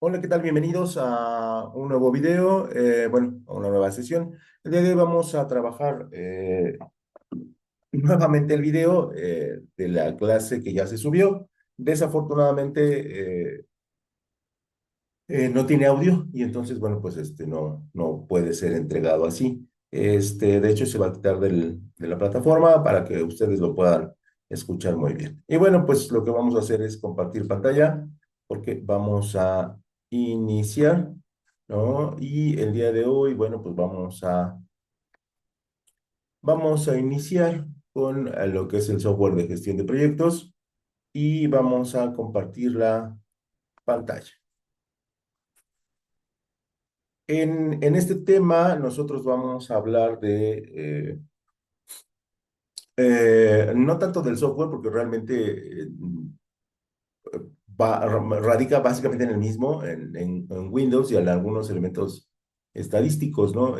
Hola, ¿qué tal? Bienvenidos a un nuevo video, a una nueva sesión. El día de hoy vamos a trabajar nuevamente el video de la clase que ya se subió. Desafortunadamente, no tiene audio y entonces, bueno, pues no puede ser entregado así. De hecho, se va a quitar de la plataforma para que ustedes lo puedan escuchar muy bien. Y bueno, pues lo que vamos a hacer es compartir pantalla porque vamos a iniciar, ¿no? Y el día de hoy, bueno, pues vamos a iniciar con lo que es el software de gestión de proyectos y vamos a compartir la pantalla. En este tema nosotros vamos a hablar no tanto del software, porque realmente radica básicamente en el mismo, en Windows y en algunos elementos estadísticos, ¿no?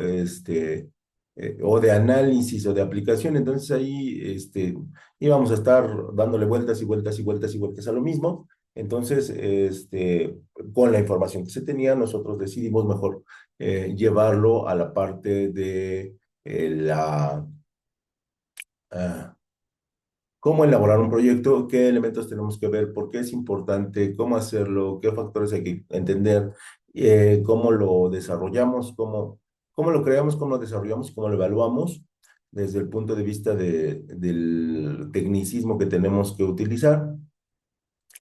O de análisis o de aplicación. Entonces ahí íbamos a estar dándole vueltas y vueltas y vueltas y vueltas a lo mismo. Entonces, con la información que se tenía, nosotros decidimos mejor llevarlo a la parte de la... ah, cómo elaborar un proyecto, qué elementos tenemos que ver, por qué es importante, cómo hacerlo, qué factores hay que entender, cómo lo desarrollamos, cómo lo creamos, cómo lo desarrollamos, cómo lo evaluamos desde el punto de vista del tecnicismo que tenemos que utilizar.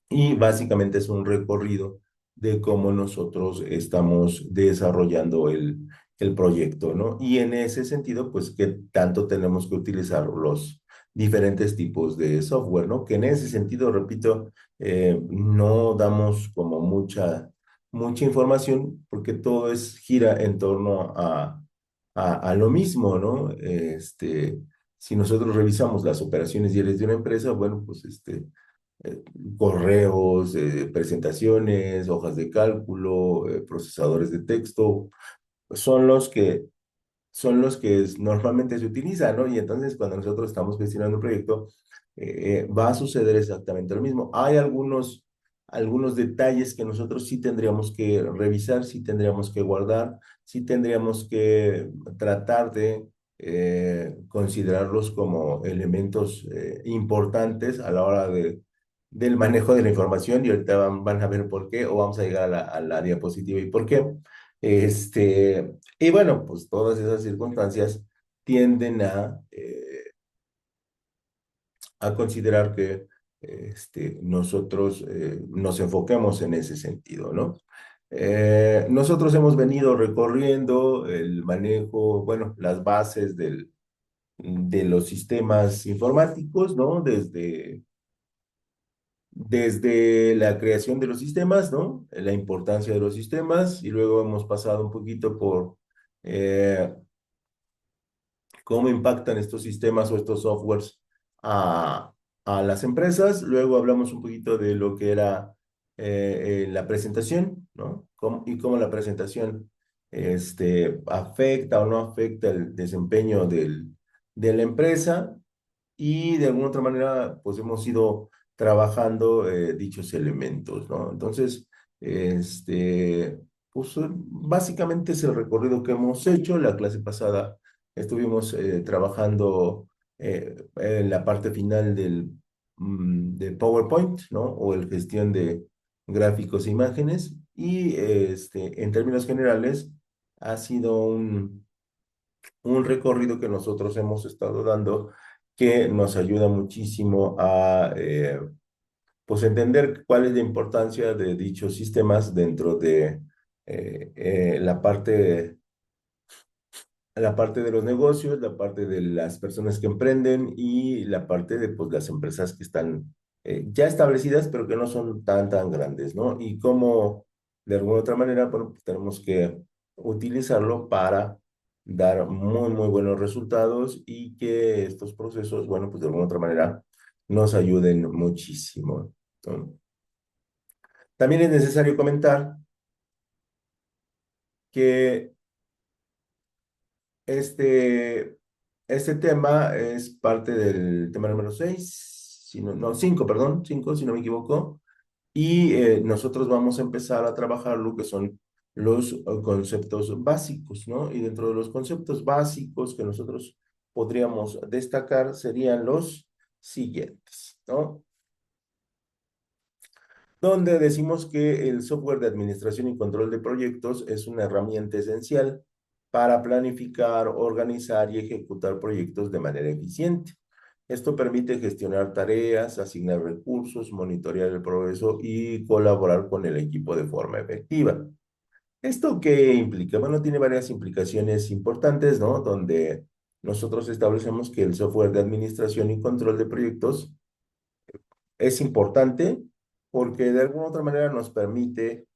Y básicamente es un recorrido de cómo nosotros estamos desarrollando el proyecto, ¿no? Y en ese sentido, pues, qué tanto tenemos que utilizar los diferentes tipos de software, ¿no? Que en ese sentido, repito, no damos como mucha información porque todo gira en torno a lo mismo, ¿no? Si nosotros revisamos las operaciones diarias de una empresa, bueno, pues eh, correos, presentaciones, hojas de cálculo, procesadores de texto, son normalmente se utilizan, ¿no? Y entonces cuando nosotros estamos gestionando un proyecto, va a suceder exactamente lo mismo. Hay algunos detalles que nosotros sí tendríamos que revisar, sí tendríamos que guardar, sí tendríamos que tratar de considerarlos como elementos importantes a la hora del manejo de la información y ahorita van a ver por qué o vamos a llegar a la diapositiva y por qué. Y bueno, pues todas esas circunstancias tienden a considerar que nosotros nos enfoquemos en ese sentido, ¿no? Nosotros hemos venido recorriendo el manejo, bueno, las bases de los sistemas informáticos, ¿no? Desde la creación de los sistemas, ¿no? La importancia de los sistemas y luego hemos pasado un poquito por eh, cómo impactan estos sistemas o estos softwares a, a las empresas. Luego hablamos un poquito de lo que era la presentación, ¿no? Y cómo la presentación afecta o no afecta el desempeño de la empresa y de alguna otra manera, pues hemos ido trabajando dichos elementos, ¿no? Entonces, este, pues básicamente es el recorrido que hemos hecho. La clase pasada estuvimos trabajando en la parte final de PowerPoint, ¿no? O el gestión de gráficos e imágenes. Y en términos generales, ha sido un recorrido que nosotros hemos estado dando que nos ayuda muchísimo a pues entender cuál es la importancia de dichos sistemas dentro de la parte de los negocios, la parte de las personas que emprenden y la parte de pues, las empresas que están ya establecidas, pero que no son tan grandes, ¿no? Y cómo, de alguna otra manera, bueno, pues tenemos que utilizarlo para dar muy buenos resultados y que estos procesos, bueno, pues de alguna otra manera nos ayuden muchísimo, ¿no? También es necesario comentar que Este, este tema es parte del tema número 6, no, 5, perdón, 5, si no me equivoco, y nosotros vamos a empezar a trabajar lo que son los conceptos básicos, ¿no? Y dentro de los conceptos básicos que nosotros podríamos destacar serían los siguientes, ¿no? Donde decimos que el software de administración y control de proyectos es una herramienta esencial para planificar, organizar y ejecutar proyectos de manera eficiente. Esto permite gestionar tareas, asignar recursos, monitorear el progreso y colaborar con el equipo de forma efectiva. ¿Esto qué implica? Bueno, tiene varias implicaciones importantes, ¿no? Donde nosotros establecemos que el software de administración y control de proyectos es importante porque de alguna u otra manera nos permite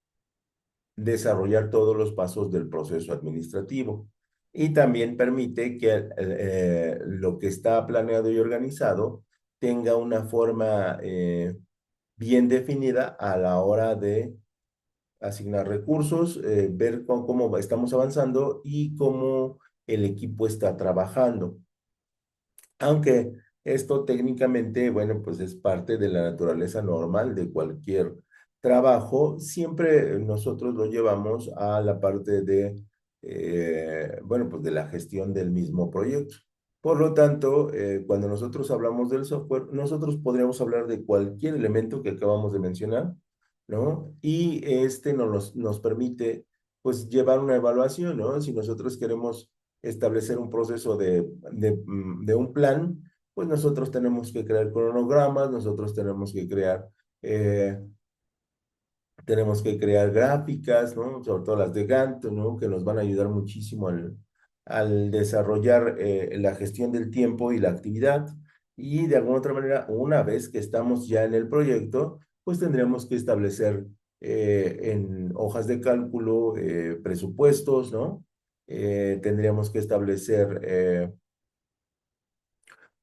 desarrollar todos los pasos del proceso administrativo y también permite que lo que está planeado y organizado tenga una forma bien definida a la hora de asignar recursos, ver cómo estamos avanzando y cómo el equipo está trabajando. Aunque esto técnicamente, bueno, pues es parte de la naturaleza normal de cualquier trabajo, siempre nosotros lo llevamos a la parte de, bueno, pues de la gestión del mismo proyecto. Por lo tanto, cuando nosotros hablamos del software, nosotros podríamos hablar de cualquier elemento que acabamos de mencionar, ¿no? Y este nos permite, pues, llevar una evaluación, ¿no? Si nosotros queremos establecer un proceso de un plan, pues nosotros tenemos que crear cronogramas, nosotros eh, tenemos que crear gráficas, ¿no? Sobre todo las de Gantt, ¿no? Que nos van a ayudar muchísimo al desarrollar la gestión del tiempo y la actividad. Y de alguna otra manera, una vez que estamos ya en el proyecto, pues tendríamos que establecer en hojas de cálculo presupuestos, ¿no? Tendríamos que establecer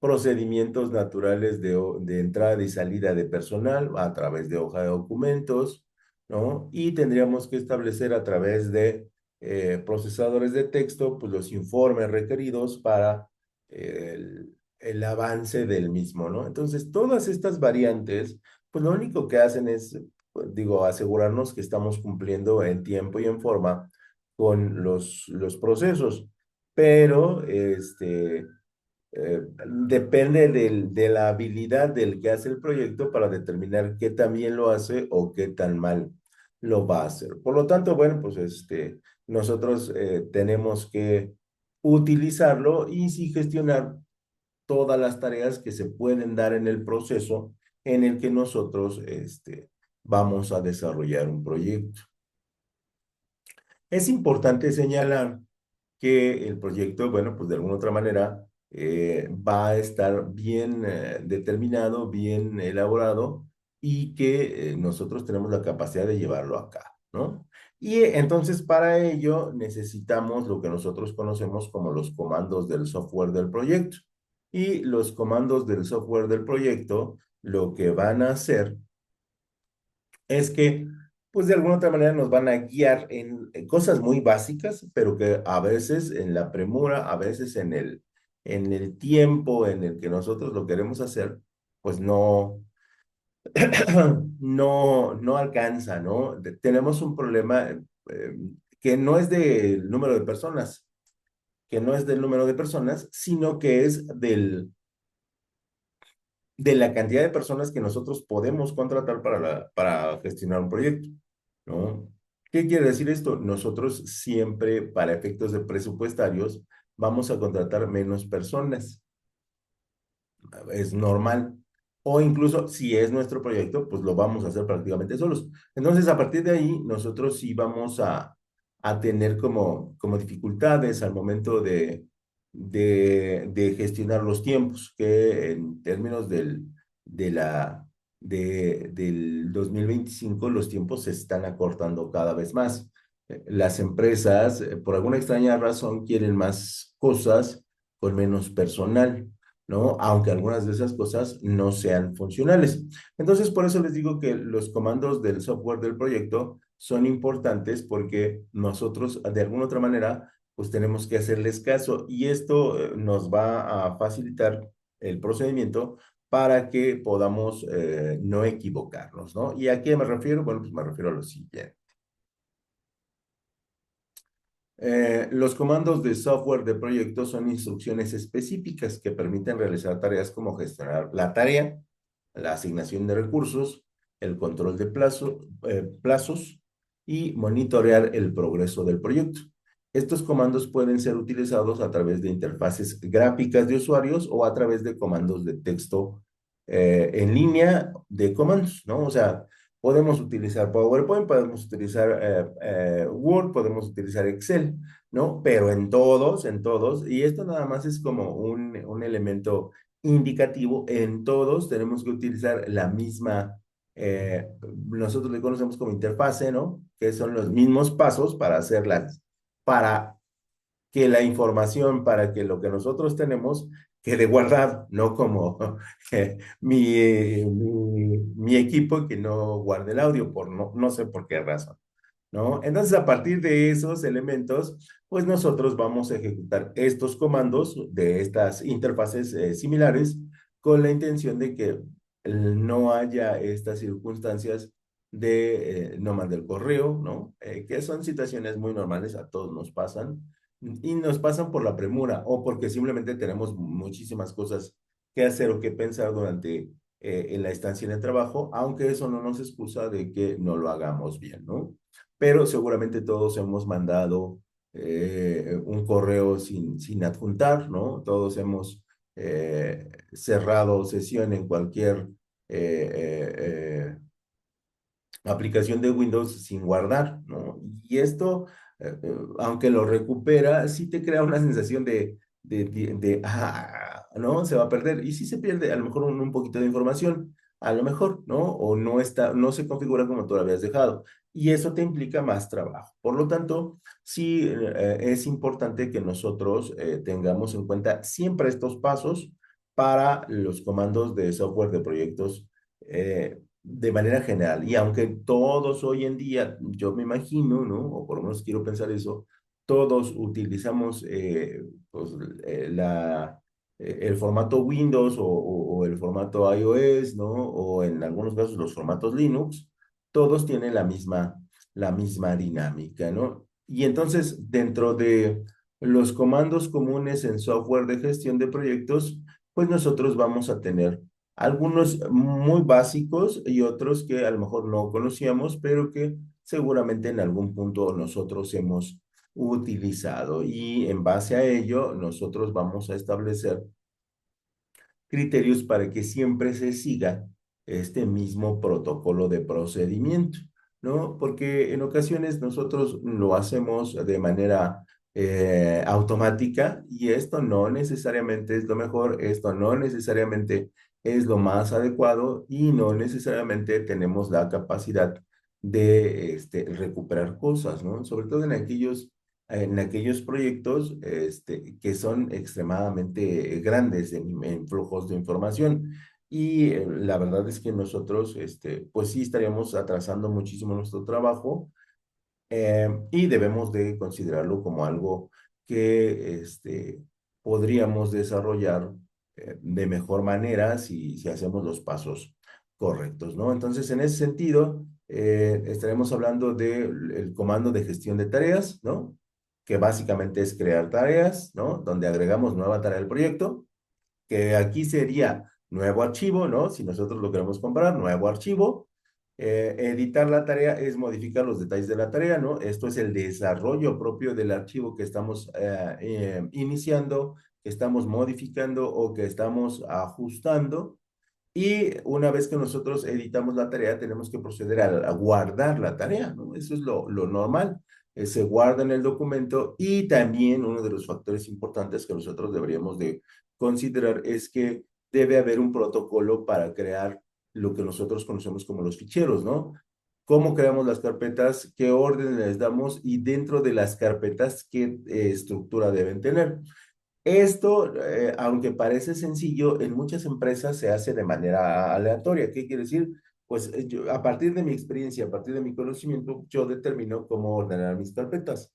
procedimientos naturales de entrada y salida de personal a través de hoja de documentos, ¿no? Y tendríamos que establecer a través de procesadores de texto, pues los informes requeridos para el avance del mismo, ¿no? Entonces, todas estas variantes, pues lo único que hacen es, pues, digo, asegurarnos que estamos cumpliendo en tiempo y en forma con los procesos, pero depende de la habilidad del que hace el proyecto para determinar qué tan bien lo hace o qué tan mal lo va a hacer. Por lo tanto, bueno, pues nosotros tenemos que utilizarlo y sí gestionar todas las tareas que se pueden dar en el proceso en el que nosotros vamos a desarrollar un proyecto. Es importante señalar que el proyecto, bueno, pues de alguna otra manera va a estar bien determinado, bien elaborado y que nosotros tenemos la capacidad de llevarlo a cabo, ¿no? Y entonces para ello necesitamos lo que nosotros conocemos como los comandos del software del proyecto. Y los comandos del software del proyecto lo que van a hacer es que, pues de alguna otra manera nos van a guiar en cosas muy básicas, pero que a veces en la premura, a veces en el tiempo en el que nosotros lo queremos hacer, pues no, no alcanza, ¿no? Tenemos un problema que no es del número de personas, que no es del número de personas, sino que es de la cantidad de personas que nosotros podemos contratar para gestionar un proyecto, ¿no? ¿Qué quiere decir esto? Nosotros siempre, para efectos de presupuestarios, vamos a contratar menos personas, es normal. O incluso si es nuestro proyecto, pues lo vamos a hacer prácticamente solos. Entonces, a partir de ahí, nosotros sí vamos a tener como dificultades al momento de gestionar los tiempos, que en términos de la, del 2025 los tiempos se están acortando cada vez más. Las empresas, por alguna extraña razón, quieren más cosas con menos personal, ¿no? Aunque algunas de esas cosas no sean funcionales. Entonces, por eso les digo que los comandos del software del proyecto son importantes porque nosotros, de alguna otra manera, pues tenemos que hacerles caso y esto nos va a facilitar el procedimiento para que podamos no equivocarnos, ¿no? ¿Y a qué me refiero? Bueno, pues me refiero a lo siguiente. Los comandos de software de proyecto son instrucciones específicas que permiten realizar tareas como gestionar la tarea, la asignación de recursos, el control de plazos y monitorear el progreso del proyecto. Estos comandos pueden ser utilizados a través de interfaces gráficas de usuarios o a través de comandos de texto en línea de comandos, ¿no? O sea, podemos utilizar PowerPoint, podemos utilizar Word, podemos utilizar Excel, ¿no? Pero en todos, y esto nada más es como un elemento indicativo, en todos tenemos que utilizar la misma, nosotros le conocemos como interfase, ¿no? Que son los mismos pasos para hacerlas, para que la información, para que lo que nosotros tenemos quede guardado, no como mi equipo que no guarde el audio, por no sé por qué razón, ¿no? Entonces, a partir de esos elementos, pues nosotros vamos a ejecutar estos comandos de estas interfaces similares con la intención de que no haya estas circunstancias de no mandar el correo, ¿no? Que son situaciones muy normales, a todos nos pasan, y nos pasan por la premura o porque simplemente tenemos muchísimas cosas que hacer o que pensar durante en la estancia en el trabajo, aunque eso no nos excusa de que no lo hagamos bien, ¿no? Pero seguramente todos hemos mandado un correo sin adjuntar, ¿no? Todos hemos cerrado sesión en cualquier aplicación de Windows sin guardar, ¿no? Y esto, aunque lo recupera, sí te crea una sensación ¿no? Se va a perder. Y sí se pierde a lo mejor un poquito de información, a lo mejor, ¿no? O no está, no se configura como tú lo habías dejado. Y eso te implica más trabajo. Por lo tanto, sí es importante que nosotros tengamos en cuenta siempre estos pasos para los comandos de software de proyectos de manera general. Y aunque todos hoy en día, yo me imagino, ¿no? O por lo menos quiero pensar eso, todos utilizamos pues, el formato Windows o el formato iOS, ¿no? O en algunos casos los formatos Linux, todos tienen la misma dinámica, ¿no? Y entonces, dentro de los comandos comunes en software de gestión de proyectos, pues nosotros vamos a tener algunos muy básicos y otros que a lo mejor no conocíamos, pero que seguramente en algún punto nosotros hemos utilizado. Y en base a ello, nosotros vamos a establecer criterios para que siempre se siga este mismo protocolo de procedimiento, ¿no? Porque en ocasiones nosotros lo hacemos de manera automática y esto no necesariamente es lo mejor, esto no necesariamente es lo más adecuado y no necesariamente tenemos la capacidad de recuperar cosas, ¿no? Sobre todo en aquellos proyectos que son extremadamente grandes en flujos de información. Y la verdad es que nosotros, pues sí, estaríamos atrasando muchísimo nuestro trabajo y debemos de considerarlo como algo que podríamos desarrollar de mejor manera si hacemos los pasos correctos, ¿no? Entonces, en ese sentido, estaremos hablando del comando de gestión de tareas, ¿no? Que básicamente es crear tareas, ¿no? Donde agregamos nueva tarea del proyecto, que aquí sería nuevo archivo, ¿no? Si nosotros lo queremos comprar, nuevo archivo. Editar la tarea es modificar los detalles de la tarea, ¿no? Esto es el desarrollo propio del archivo que estamos iniciando, que estamos modificando o que estamos ajustando. Y una vez que nosotros editamos la tarea, tenemos que proceder a guardar la tarea, ¿no? Eso es lo normal. Se guarda en el documento y también uno de los factores importantes que nosotros deberíamos de considerar es que debe haber un protocolo para crear lo que nosotros conocemos como los ficheros, ¿no? Cómo creamos las carpetas, qué orden les damos y dentro de las carpetas qué estructura deben tener. Esto, aunque parece sencillo, en muchas empresas se hace de manera aleatoria. ¿Qué quiere decir? Pues yo, a partir de mi experiencia, a partir de mi conocimiento, yo determino cómo ordenar mis carpetas.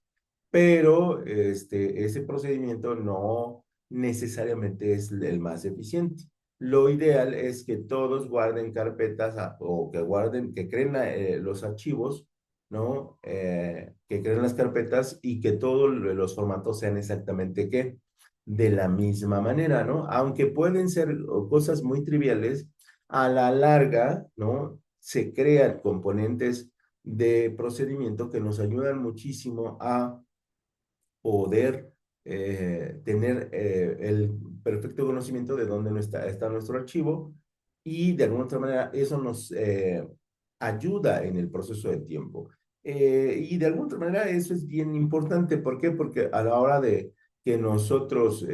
Pero ese procedimiento no necesariamente es el más eficiente. lo ideal es que todos guarden carpetas o que guarden, que creen los archivos, ¿no? Que creen las carpetas y que todos los formatos sean exactamente ¿qué? De la misma manera, ¿no? Aunque pueden ser cosas muy triviales, a la larga, ¿no? Se crean componentes de procedimiento que nos ayudan muchísimo a poder tener el perfecto conocimiento de dónde no está nuestro archivo y de alguna otra manera eso nos ayuda en el proceso de tiempo. Y de alguna otra manera eso es bien importante. ¿Por qué? Porque a la hora de que nosotros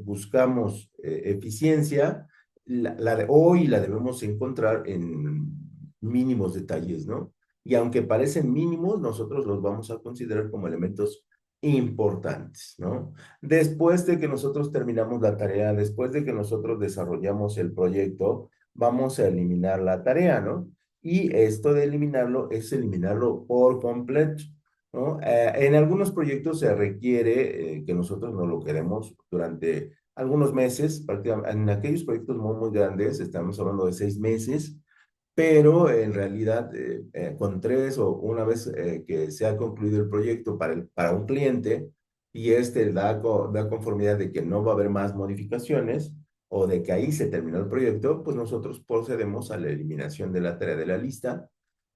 buscamos eficiencia, la de hoy la debemos encontrar en mínimos detalles, ¿no? Y aunque parecen mínimos, nosotros los vamos a considerar como elementos importantes, ¿no? Después de que nosotros terminamos la tarea, después de que nosotros desarrollamos el proyecto, vamos a eliminar la tarea, ¿no? Y esto de eliminarlo es eliminarlo por completo, ¿no? En algunos proyectos se requiere que nosotros no lo queremos durante algunos meses, prácticamente en aquellos proyectos muy, muy grandes, estamos hablando de 6 meses, pero en realidad con 3 o una vez que se ha concluido el proyecto para un cliente y este da conformidad de que no va a haber más modificaciones o de que ahí se terminó el proyecto, pues nosotros procedemos a la eliminación de la tarea de la lista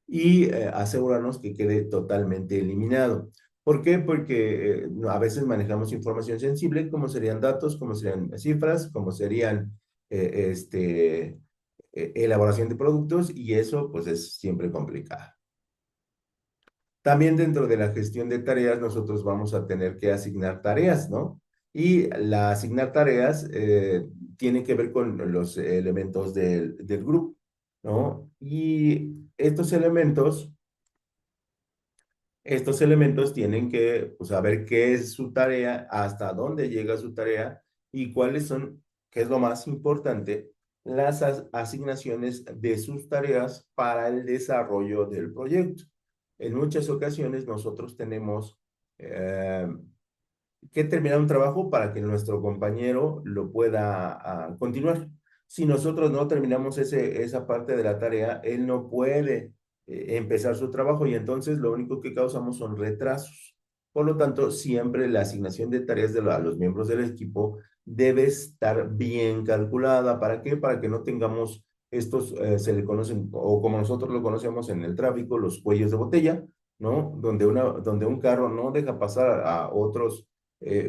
y asegurarnos que quede totalmente eliminado. ¿Por qué? Porque a veces manejamos información sensible, como serían datos, como serían cifras, como serían elaboración de productos y eso pues es siempre complicado. También dentro de la gestión de tareas nosotros vamos a tener que asignar tareas, ¿no? Y la asignar tareas tiene que ver con los elementos del grupo, ¿no? Y estos elementos tienen que pues, saber qué es su tarea, hasta dónde llega su tarea y cuáles son, qué es lo más importante, las asignaciones de sus tareas para el desarrollo del proyecto. En muchas ocasiones nosotros tenemos que terminar un trabajo para que nuestro compañero lo pueda continuar. Si nosotros no terminamos esa parte de la tarea, él no puede empezar su trabajo y entonces lo único que causamos son retrasos. Por lo tanto, siempre la asignación de tareas a los miembros del equipo debe estar bien calculada. ¿Para qué? Para que no tengamos estos, se le conocen, o como nosotros lo conocemos en el tráfico, los cuellos de botella, ¿no? Donde un carro no deja pasar a otros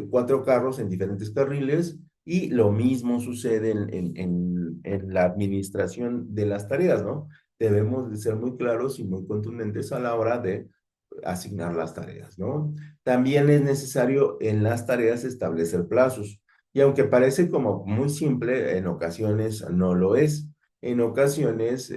4 carros en diferentes carriles y lo mismo sucede en la administración de las tareas, ¿no? Debemos de ser muy claros y muy contundentes a la hora de asignar las tareas, ¿no? También es necesario en las tareas establecer plazos. Y aunque parece como muy simple, en ocasiones no lo es. En ocasiones,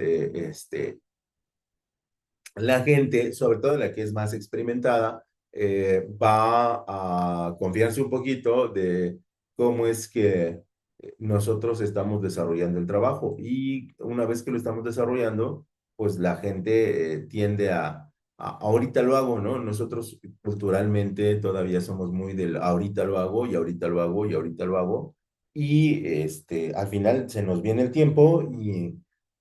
la gente, sobre todo la que es más experimentada, va a confiarse un poquito de cómo es que nosotros estamos desarrollando el trabajo. Y una vez que lo estamos desarrollando, pues la gente tiende ahorita lo hago, ¿no? Nosotros culturalmente todavía somos muy del ahorita lo hago y ahorita lo hago y ahorita lo hago. Y al final se nos viene el tiempo y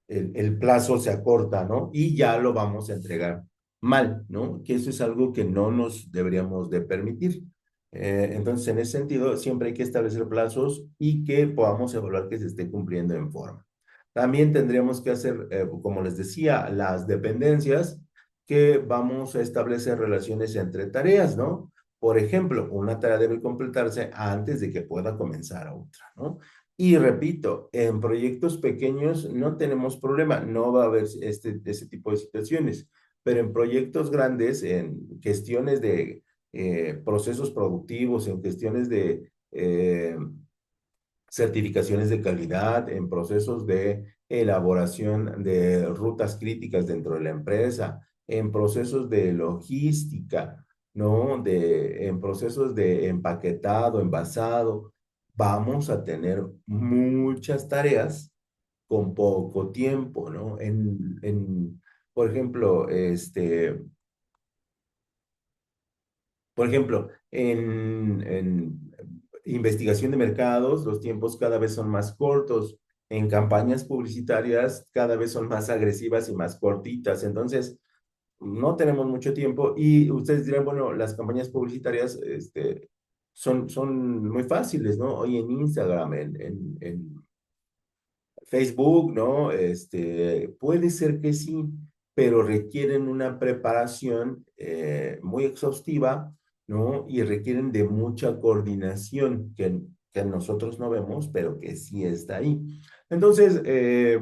el plazo se acorta, ¿no? Y ya lo vamos a entregar mal, ¿no? Que eso es algo que no nos deberíamos de permitir. Entonces, en ese sentido, siempre hay que establecer plazos y que podamos evaluar que se esté cumpliendo en forma. También tendríamos que hacer, como les decía, las dependencias, que vamos a establecer relaciones entre tareas, ¿no? Por ejemplo, una tarea debe completarse antes de que pueda comenzar otra, ¿no? Y repito, en proyectos pequeños no tenemos problema, no va a haber ese tipo de situaciones, pero en proyectos grandes, en cuestiones de procesos productivos, en cuestiones de certificaciones de calidad, en procesos de elaboración de rutas críticas dentro de la empresa, en procesos de logística, ¿no? En procesos de empaquetado, envasado. Vamos a tener muchas tareas con poco tiempo, ¿no? Por ejemplo, en investigación de mercados, los tiempos cada vez son más cortos. en campañas publicitarias cada vez son más agresivas y más cortitas. Entonces, no tenemos mucho tiempo y ustedes dirán, bueno, las campañas publicitarias son muy fáciles, ¿no? Hoy en Instagram, en Facebook, ¿no? Puede ser que sí, pero requieren una preparación muy exhaustiva, ¿no? Y requieren de mucha coordinación que nosotros no vemos, pero que sí está ahí. Entonces,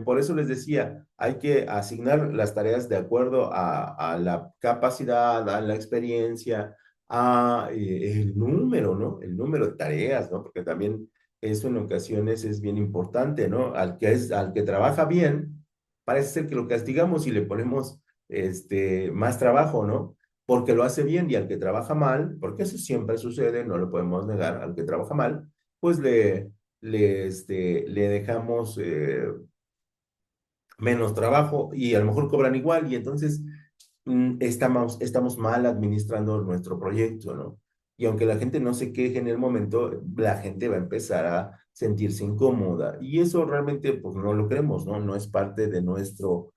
por eso les decía, hay que asignar las tareas de acuerdo a la capacidad, a la experiencia, a el número, ¿no? El número de tareas, ¿no? Porque también eso en ocasiones es bien importante, ¿no? Al que trabaja bien, parece ser que lo castigamos y le ponemos más trabajo, ¿no? Porque lo hace bien y al que trabaja mal, porque eso siempre sucede, no lo podemos negar, al que trabaja mal, pues le dejamos menos trabajo y a lo mejor cobran igual y entonces estamos mal administrando nuestro proyecto, ¿no? Y aunque la gente no se queje en el momento, la gente va a empezar a sentirse incómoda. Y eso realmente, pues no lo queremos, ¿no? No es parte de nuestro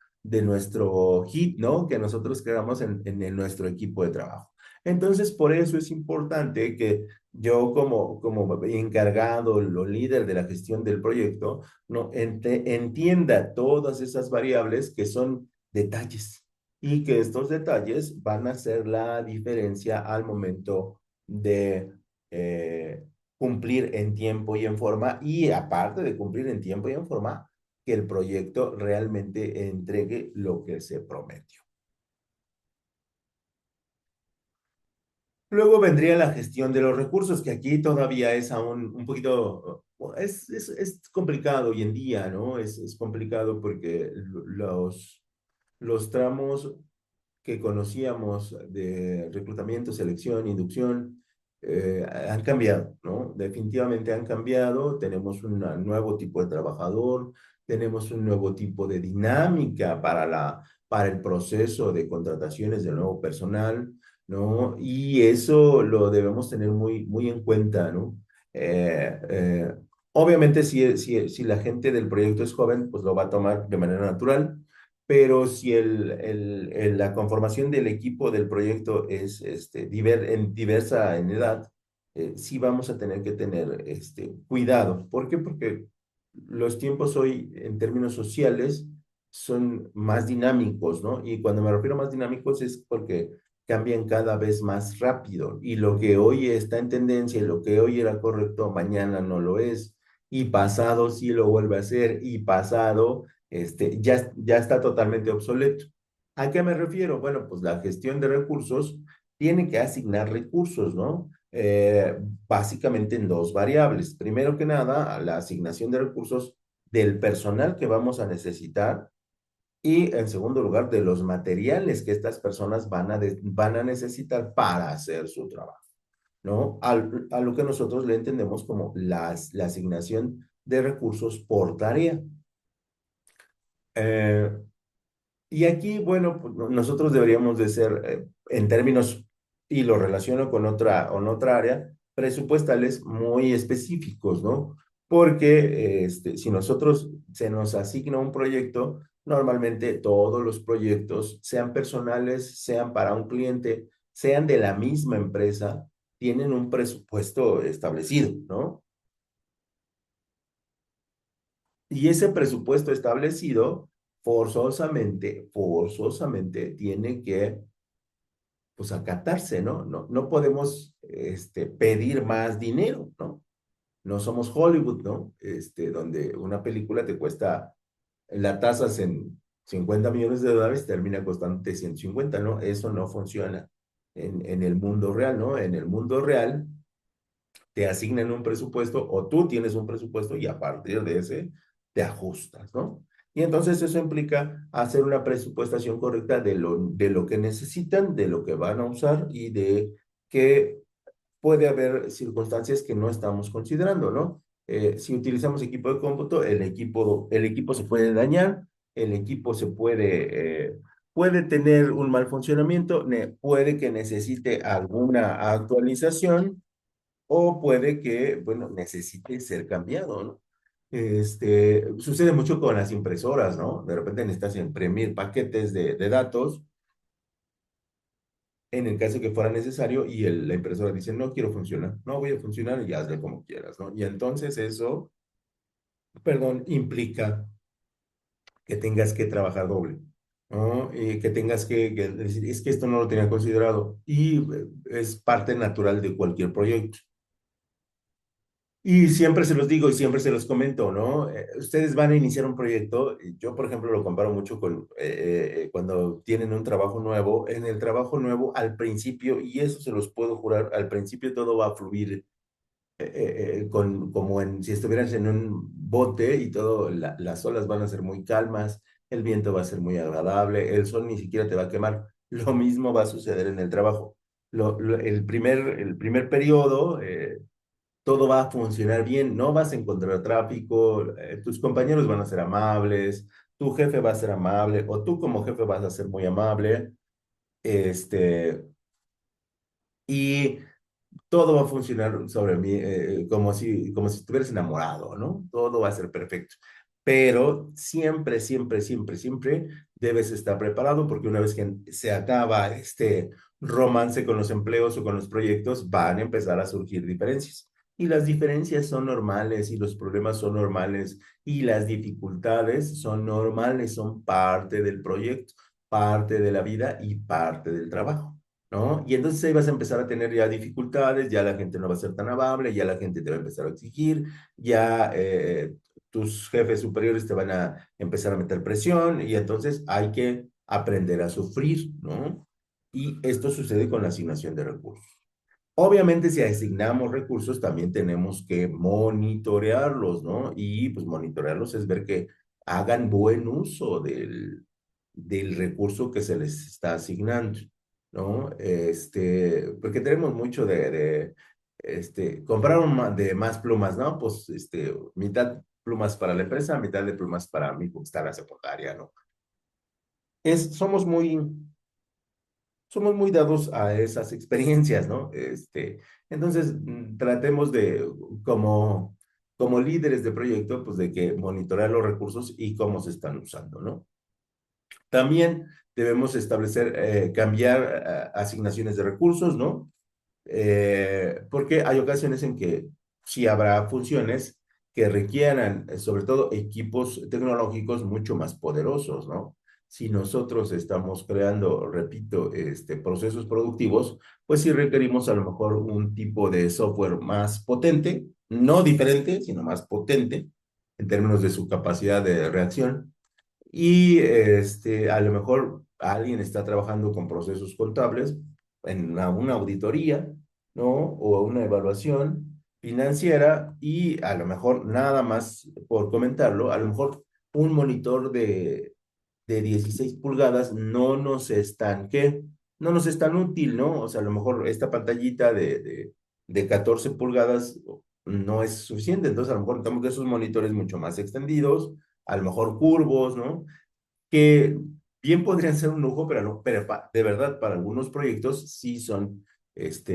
hit, ¿no? Que nosotros queramos en nuestro equipo de trabajo. Entonces, por eso es importante que yo como encargado o líder de la gestión del proyecto, ¿no? Entienda todas esas variables que son detalles y que estos detalles van a hacer la diferencia al momento de cumplir en tiempo y en forma y aparte de cumplir en tiempo y en forma, que el proyecto realmente entregue lo que se prometió. Luego vendría la gestión de los recursos, que aquí todavía es aún un poquito, es complicado hoy en día, ¿no? Es complicado porque los tramos que conocíamos de reclutamiento, selección, inducción, han cambiado, ¿no? Definitivamente han cambiado. Tenemos un nuevo tipo de trabajador, tenemos un nuevo tipo de dinámica para el proceso de contrataciones del nuevo personal, ¿no? Y eso lo debemos tener muy en cuenta, ¿no? Eh, eh, Obviamente, si la gente del proyecto es joven, pues lo va a tomar de manera natural, pero si la conformación del equipo del proyecto es diversa en edad, sí vamos a tener que tener cuidado. ¿Por qué? Porque los tiempos hoy, en términos sociales, son más dinámicos, ¿no? Y cuando me refiero a más dinámicos es porque cambian cada vez más rápido y lo que hoy está en tendencia y lo que hoy era correcto, mañana no lo es y pasado sí lo vuelve a ser y pasado ya está totalmente obsoleto. ¿A qué me refiero? Bueno, pues la gestión de recursos tiene que asignar recursos, ¿no? Básicamente en dos variables. Primero que nada, la asignación de recursos del personal que vamos a necesitar y en segundo lugar, de los materiales que estas personas van a necesitar para hacer su trabajo, ¿no? A lo que nosotros le entendemos como la asignación de recursos por tarea. Eh, Y aquí, bueno, pues, nosotros deberíamos de ser, en términos, y lo relaciono con otra área, presupuestales muy específicos, ¿no? Porque si nosotros se nos asigna un proyecto, normalmente todos los proyectos, sean personales, sean para un cliente, sean de la misma empresa, tienen un presupuesto establecido, ¿no? Y ese presupuesto establecido forzosamente tiene que, pues, acatarse, ¿no? No podemos, pedir más dinero, ¿no? No somos Hollywood, ¿no? Donde una película te cuesta, la tasas en $50 millones, termina costándote 150, ¿no? Eso no funciona en el mundo real, ¿no? En el mundo real, te asignan un presupuesto o tú tienes un presupuesto y a partir de ese te ajustas, ¿no? Y entonces eso implica hacer una presupuestación correcta de lo que necesitan, de lo que van a usar y de que puede haber circunstancias que no estamos considerando, ¿no? Si utilizamos equipo de cómputo, el equipo se puede dañar, el equipo puede tener un mal funcionamiento, puede que necesite alguna actualización o puede que, bueno, necesite ser cambiado, ¿no? Sucede mucho con las impresoras, ¿no? De repente necesitas imprimir paquetes de datos en el caso que fuera necesario y la impresora dice, no quiero funcionar, no voy a funcionar y hazle como quieras, ¿no? Y entonces eso, perdón, implica que tengas que trabajar doble, ¿no? Y que tengas que decir, es que esto no lo tenía considerado y es parte natural de cualquier proyecto. Y siempre se los digo y siempre se los comento, ¿no? Ustedes van a iniciar un proyecto, y yo por ejemplo lo comparo mucho con cuando tienen un trabajo nuevo, en el trabajo nuevo al principio, y eso se los puedo jurar, al principio todo va a fluir como si estuvieras en un bote y todo, las olas van a ser muy calmas, el viento va a ser muy agradable, el sol ni siquiera te va a quemar. Lo mismo va a suceder en el trabajo. El primer periodo, todo va a funcionar bien, no vas a encontrar tráfico, tus compañeros van a ser amables, tu jefe va a ser amable, o tú como jefe vas a ser muy amable, este, y todo va a funcionar sobre mí como si estuvieras enamorado, ¿no? Todo va a ser perfecto. Pero siempre, siempre, siempre, siempre debes estar preparado porque una vez que se acaba este romance con los empleos o con los proyectos, van a empezar a surgir diferencias. Y las diferencias son normales y los problemas son normales y las dificultades son normales, son parte del proyecto, parte de la vida y parte del trabajo. ¿No? Y entonces ahí vas a empezar a tener ya dificultades, ya la gente no va a ser tan amable, ya la gente te va a empezar a exigir, ya tus jefes superiores te van a empezar a meter presión y entonces hay que aprender a sufrir, ¿no? Y esto sucede con la asignación de recursos. Obviamente, si asignamos recursos, también tenemos que monitorearlos, ¿no? Y pues monitorearlos es ver que hagan buen uso del recurso que se les está asignando, ¿no? Porque tenemos mucho comprar de más plumas, ¿no? Pues, mitad plumas para la empresa, mitad de plumas para mí, porque está la secundaria, ¿no? Somos muy dados a esas experiencias, ¿no? Entonces, tratemos como líderes de proyecto, pues de que monitorear los recursos y cómo se están usando, ¿no? También debemos establecer, cambiar asignaciones de recursos, ¿no? Porque hay ocasiones en que sí habrá funciones que requieran, sobre todo, equipos tecnológicos mucho más poderosos, ¿no? Si nosotros estamos creando, repito, procesos productivos, pues sí requerimos a lo mejor un tipo de software más potente, no diferente, sino más potente en términos de su capacidad de reacción y a lo mejor alguien está trabajando con procesos contables en una auditoría, ¿no? O una evaluación financiera y a lo mejor nada más por comentarlo, a lo mejor un monitor de 16 pulgadas no nos es tan, ¿qué? No nos es tan útil, ¿no? O sea, a lo mejor esta pantallita de 14 pulgadas no es suficiente, entonces a lo mejor necesitamos de esos monitores mucho más extendidos, a lo mejor curvos, ¿no? Que bien podrían ser un lujo, pero, no, pero de verdad para algunos proyectos sí son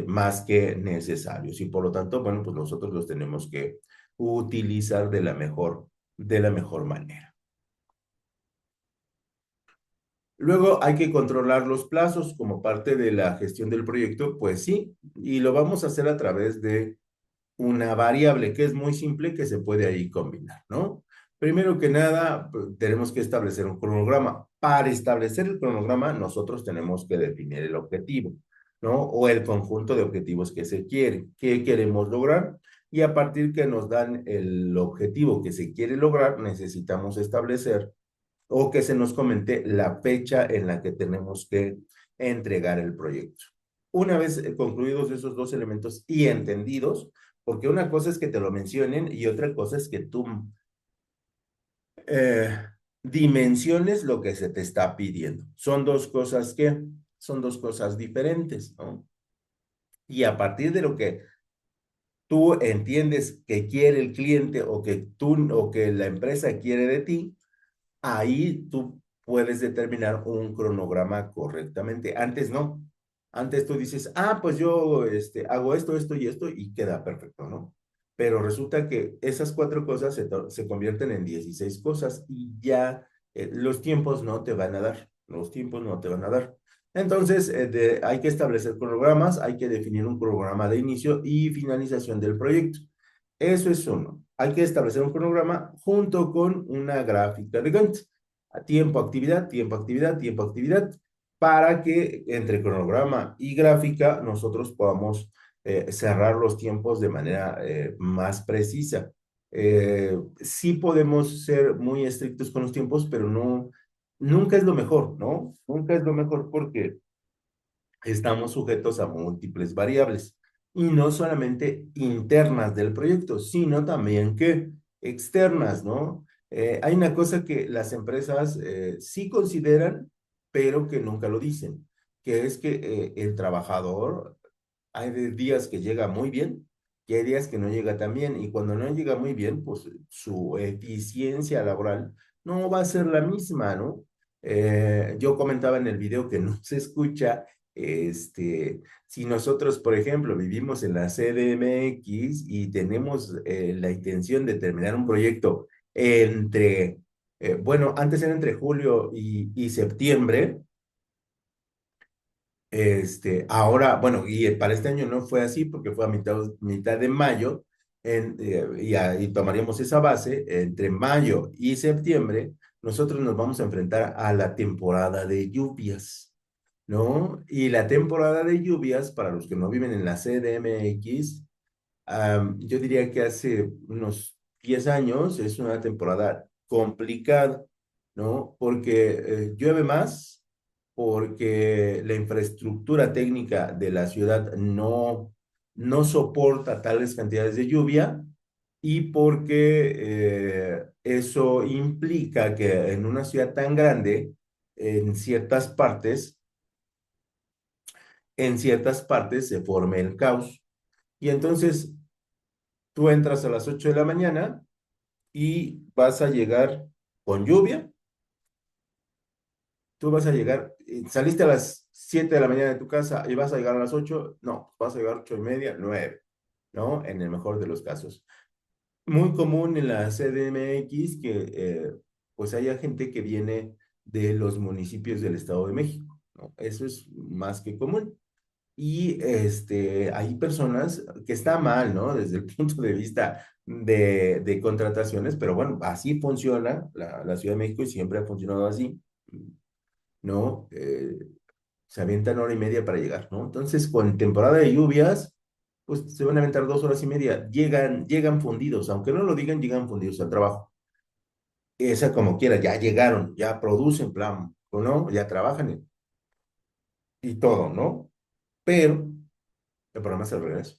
más que necesarios y por lo tanto, bueno, pues nosotros los tenemos que utilizar de la mejor manera. Luego hay que controlar los plazos como parte de la gestión del proyecto, pues sí, y lo vamos a hacer a través de una variable que es muy simple que se puede ahí combinar, ¿no? Primero que nada, pues, tenemos que establecer un cronograma. Para establecer el cronograma, nosotros tenemos que definir el objetivo, ¿no? O el conjunto de objetivos que se quiere, qué queremos lograr. Y a partir que nos dan el objetivo que se quiere lograr, necesitamos establecer o que se nos comente la fecha en la que tenemos que entregar el proyecto. Una vez concluidos esos dos elementos y entendidos, porque una cosa es que te lo mencionen y otra cosa es que tú eh, dimensiones lo que se te está pidiendo. Son dos cosas diferentes, ¿no? Y a partir de lo que tú entiendes que quiere el cliente o que la empresa quiere de ti, ahí tú puedes determinar un cronograma correctamente. Antes no. Antes tú dices, pues yo hago esto, esto y esto y queda perfecto, ¿no? pero resulta que esas 4 cosas se convierten en 16 cosas y ya los tiempos no te van a dar, los tiempos no te van a dar. Entonces, hay que establecer cronogramas, hay que definir un cronograma de inicio y finalización del proyecto. Eso es uno. Hay que establecer un cronograma junto con una gráfica de Gantt. Tiempo, actividad, tiempo, actividad, tiempo, actividad, para que entre cronograma y gráfica nosotros podamos cerrar los tiempos de manera más precisa. Sí podemos ser muy estrictos con los tiempos, pero no, nunca es lo mejor, ¿no? Nunca es lo mejor porque estamos sujetos a múltiples variables y no solamente internas del proyecto, sino también que externas, ¿no? Hay una cosa que las empresas sí consideran, pero que nunca lo dicen, que es que el trabajador hay días que llega muy bien y hay días que no llega tan bien. Y cuando no llega muy bien, pues su eficiencia laboral no va a ser la misma, ¿no? Yo comentaba en el video que no se escucha, si nosotros, por ejemplo, vivimos en la CDMX y tenemos la intención de terminar un proyecto entre, bueno, antes era entre julio y septiembre. Ahora, bueno, y para este año no fue así porque fue a mitad de mayo y tomaríamos esa base. Entre mayo y septiembre, nosotros nos vamos a enfrentar a la temporada de lluvias, ¿no? Y la temporada de lluvias, para los que no viven en la CDMX, yo diría que hace unos 10 años es una temporada complicada, ¿no? Porque llueve más, porque la infraestructura técnica de la ciudad no soporta tales cantidades de lluvia y porque eso implica que en una ciudad tan grande, en ciertas partes, en ciertas partes se forme el caos. Y entonces tú entras a las 8 de la mañana y vas a llegar con lluvia. Tú vas a llegar, saliste a las 7 de la mañana de tu casa y vas a llegar a las 8. No, vas a llegar 8:30, 9, ¿no? En el mejor de los casos. Muy común en la CDMX que pues haya gente que viene de los municipios del Estado de México, ¿no? Eso es más que común. Y hay personas que está mal, ¿no? Desde el punto de vista de contrataciones, pero bueno, así funciona la Ciudad de México y siempre ha funcionado así, ¿no? Se avientan hora y media para llegar, ¿no? Entonces, con temporada de lluvias, pues se van a aventar 2 horas y media. Llegan fundidos, aunque no lo digan, llegan fundidos al trabajo. Esa como quiera, ya llegaron, ya producen plan, ¿o no? Ya trabajan y todo, ¿no? Pero el problema es el regreso.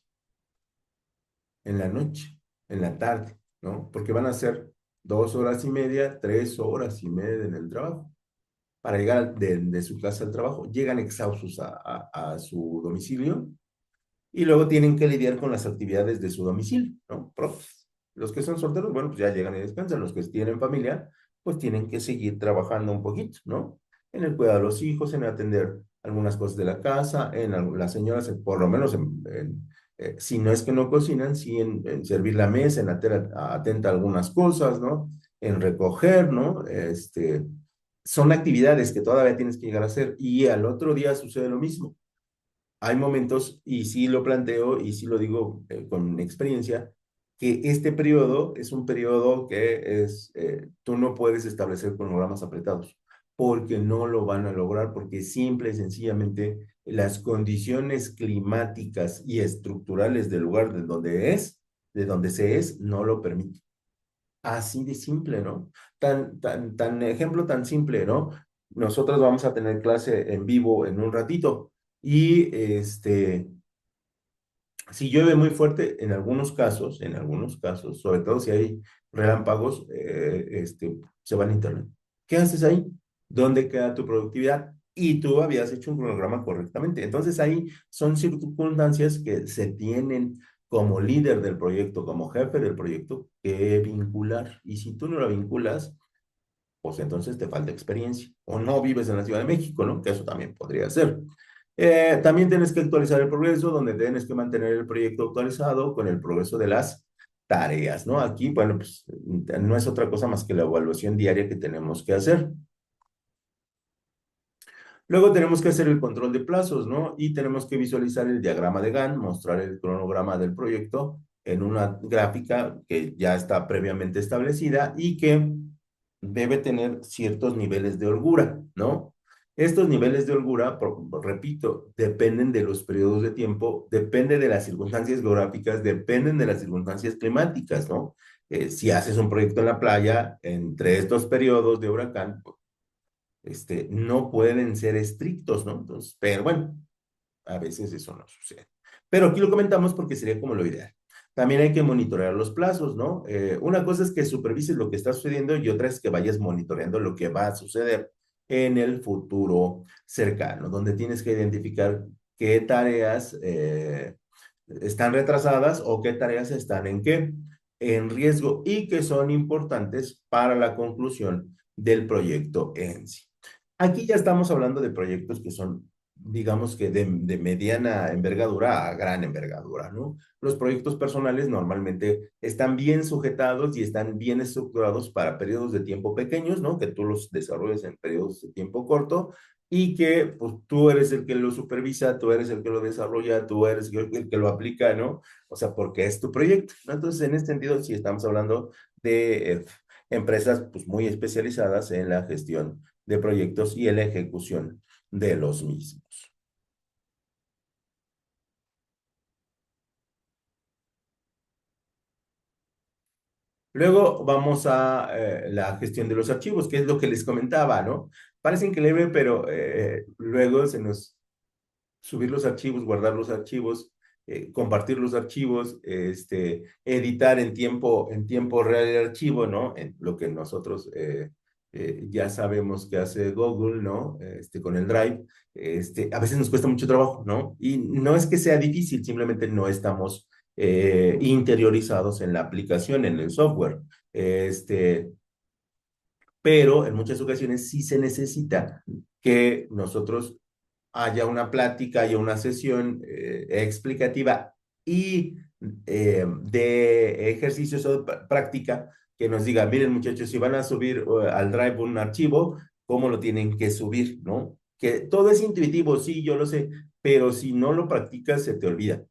En la noche, en la tarde, ¿no? Porque van a ser 2 horas y media, 3 horas y media en el trabajo. Para llegar de su casa al trabajo, llegan exhaustos a su domicilio y luego tienen que lidiar con las actividades de su domicilio, ¿no? Propias. Los que son solteros, bueno, pues ya llegan y descansan. Los que tienen familia, pues tienen que seguir trabajando un poquito, ¿no? En el cuidado de los hijos, en atender algunas cosas de la casa, las señoras, por lo menos, si no es que no cocinan, sí en servir la mesa, en atenta a algunas cosas, ¿no? En recoger, ¿no? Son actividades que todavía tienes que llegar a hacer y al otro día sucede lo mismo. Hay momentos, y sí lo planteo y sí lo digo con experiencia, que este periodo es un periodo que tú no puedes establecer cronogramas apretados, porque no lo van a lograr, porque simple y sencillamente las condiciones climáticas y estructurales del lugar de donde se es, no lo permiten. Así de simple, ¿no? Ejemplo tan simple, ¿no? Nosotros vamos a tener clase en vivo en un ratito y si llueve muy fuerte, en algunos casos, sobre todo si hay relámpagos, se van a internet. ¿Qué haces ahí? ¿Dónde queda tu productividad? Y tú habías hecho un cronograma correctamente. Entonces ahí son circunstancias que se tienen como líder del proyecto, como jefe del proyecto, que vincular. Y si tú no lo vinculas, pues entonces te falta experiencia. O no vives en la Ciudad de México, ¿no? Que eso también podría ser. También tienes que actualizar el progreso, donde tienes que mantener el proyecto actualizado con el progreso de las tareas, ¿no? Aquí, bueno, pues no es otra cosa más que la evaluación diaria que tenemos que hacer. Luego tenemos que hacer el control de plazos, ¿no? Y tenemos que visualizar el diagrama de Gantt, mostrar el cronograma del proyecto en una gráfica que ya está previamente establecida y que debe tener ciertos niveles de holgura, ¿no? Estos niveles de holgura, repito, dependen de los periodos de tiempo, depende de las circunstancias geográficas, dependen de las circunstancias climáticas, ¿no? Si haces un proyecto en la playa, entre estos periodos de huracán, no pueden ser estrictos, ¿no? Entonces, pero bueno, a veces eso no sucede. Pero aquí lo comentamos porque sería como lo ideal. También hay que monitorear los plazos, ¿no? Una cosa es que supervises lo que está sucediendo y otra es que vayas monitoreando lo que va a suceder en el futuro cercano, donde tienes que identificar qué tareas están retrasadas o qué tareas están en qué, en riesgo y que son importantes para la conclusión del proyecto en sí. Aquí ya estamos hablando de proyectos que son, digamos que de mediana envergadura a gran envergadura, ¿no? Los proyectos personales normalmente están bien sujetados y están bien estructurados para periodos de tiempo pequeños, ¿no? Que tú los desarrolles en periodos de tiempo corto y que pues tú eres el que lo supervisa, tú eres el que lo desarrolla, tú eres el que lo aplica, ¿no? O sea, porque es tu proyecto, ¿no? Entonces, en este sentido, sí estamos hablando de empresas pues muy especializadas en la gestión de proyectos y en la ejecución de los mismos. Luego vamos a la gestión de los archivos, que es lo que les comentaba, ¿no? Parece increíble, pero luego se nos subir los archivos, guardar los archivos, compartir los archivos, editar en tiempo real el archivo, ¿no? En lo que nosotros ya sabemos que hace Google, ¿no? Con el Drive, a veces nos cuesta mucho trabajo, ¿no? Y no es que sea difícil, simplemente no estamos interiorizados en la aplicación, en el software. Pero en muchas ocasiones sí se necesita que nosotros haya una plática, haya una sesión explicativa y de ejercicios o de práctica que nos diga, miren muchachos, si van a subir al Drive un archivo, ¿cómo lo tienen que subir? ¿No? Que todo es intuitivo, sí, yo lo sé, pero si no lo practicas, se te olvida.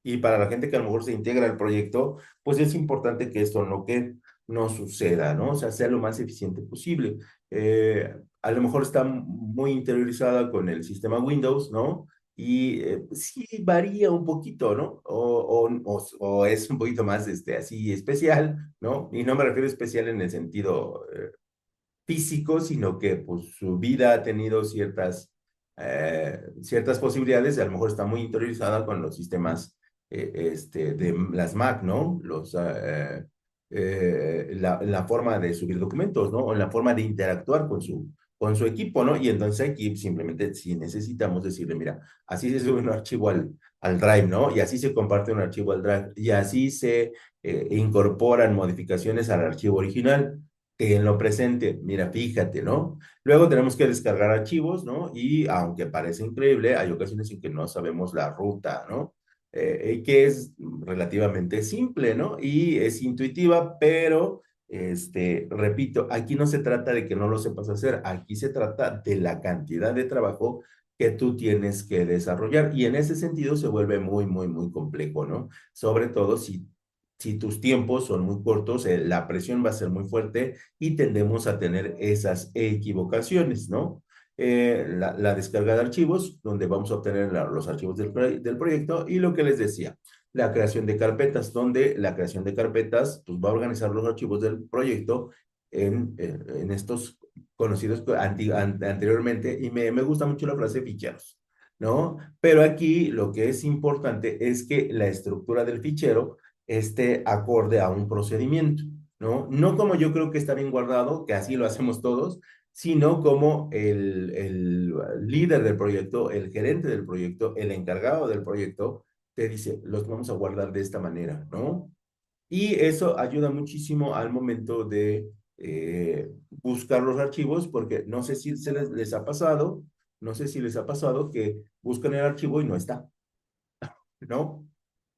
Y para la gente que a lo mejor se integra al proyecto, pues es importante que esto no suceda, ¿no? O sea, sea lo más eficiente posible. A lo mejor está muy interiorizada con el sistema Windows, ¿no? Y sí varía un poquito, ¿no? O es un poquito más así especial, ¿no? Y no me refiero a especial en el sentido físico, sino que pues su vida ha tenido ciertas posibilidades, y a lo mejor está muy interiorizada con los sistemas de las Mac, ¿no? La forma de subir documentos, ¿no? O la forma de interactuar con su equipo, ¿no? Y entonces aquí simplemente si necesitamos decirle, mira, así se sube un archivo al Drive, ¿no? Y así se comparte un archivo al Drive, y así se incorporan modificaciones al archivo original en lo presente, mira, fíjate, ¿no? Luego tenemos que descargar archivos, ¿no? Y aunque parece increíble, hay ocasiones en que no sabemos la ruta, ¿no? Que es relativamente simple, ¿no? Y es intuitiva, pero, repito, aquí no se trata de que no lo sepas hacer, aquí se trata de la cantidad de trabajo que tú tienes que desarrollar. Y en ese sentido se vuelve muy, muy, muy complejo, ¿no? Sobre todo si tus tiempos son muy cortos, la presión va a ser muy fuerte y tendemos a tener esas equivocaciones, ¿no? La descarga de archivos, donde vamos a obtener los archivos del proyecto y lo que les decía, la creación de carpetas, donde la creación de carpetas pues, va a organizar los archivos del proyecto en estos conocidos anteriormente y me gusta mucho la frase ficheros, ¿no? Pero aquí lo que es importante es que la estructura del fichero esté acorde a un procedimiento, ¿no? No como yo creo que está bien guardado, que así lo hacemos todos, sino como el líder del proyecto, el gerente del proyecto, el encargado del proyecto, te dice, los vamos a guardar de esta manera, ¿no? Y eso ayuda muchísimo al momento de buscar los archivos, porque no sé si les ha pasado, no sé si les ha pasado que buscan el archivo y no está, ¿no?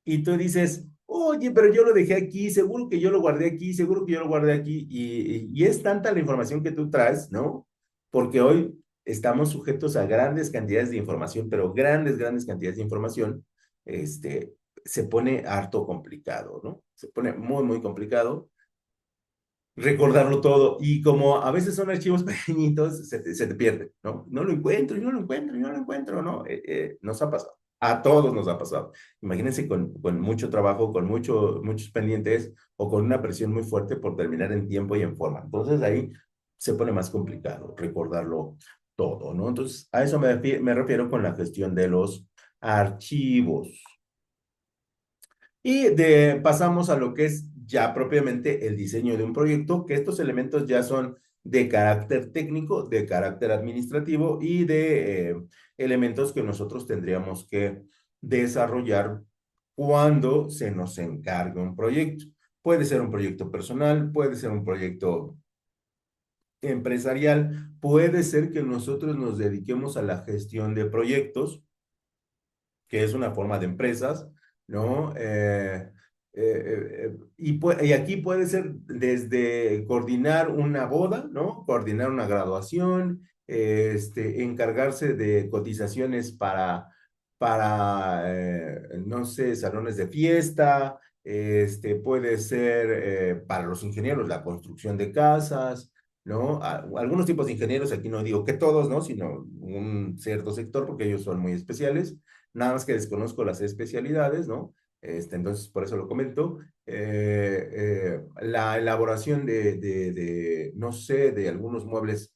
Y tú dices, Oye, pero yo lo dejé aquí, seguro que yo lo guardé aquí, seguro que yo lo guardé aquí, y es tanta la información que tú traes, ¿no? Porque hoy estamos sujetos a grandes cantidades de información, pero grandes cantidades de información, este, se pone harto complicado, ¿no? Se pone muy complicado recordarlo todo. Y como a veces son archivos pequeñitos, se te pierde, ¿no? No lo encuentro, y no lo encuentro, y no lo encuentro, ¿no? Nos ha pasado. A todos nos ha pasado. Imagínense con mucho trabajo, con muchos pendientes o con una presión muy fuerte por terminar en tiempo y en forma. Entonces ahí se pone más complicado recordarlo todo, ¿no? Entonces a eso me refiero con la gestión de los archivos. Pasamos a lo que es ya propiamente el diseño de un proyecto, que estos elementos ya son de carácter técnico, de carácter administrativo y de elementos que nosotros tendríamos que desarrollar cuando se nos encargue un proyecto. Puede ser un proyecto personal, puede ser un proyecto empresarial, puede ser que nosotros nos dediquemos a la gestión de proyectos, que es una forma de empresas, ¿no? Y aquí puede ser desde coordinar una boda, ¿no? Coordinar una graduación, encargarse de cotizaciones no sé, salones de fiesta, puede ser para los ingenieros la construcción de casas, ¿no? Algunos tipos de ingenieros, aquí no digo que todos, ¿no? Sino un cierto sector, porque ellos son muy especiales, nada más que desconozco las especialidades, ¿no? Entonces, por eso lo comento. La elaboración no sé, de algunos muebles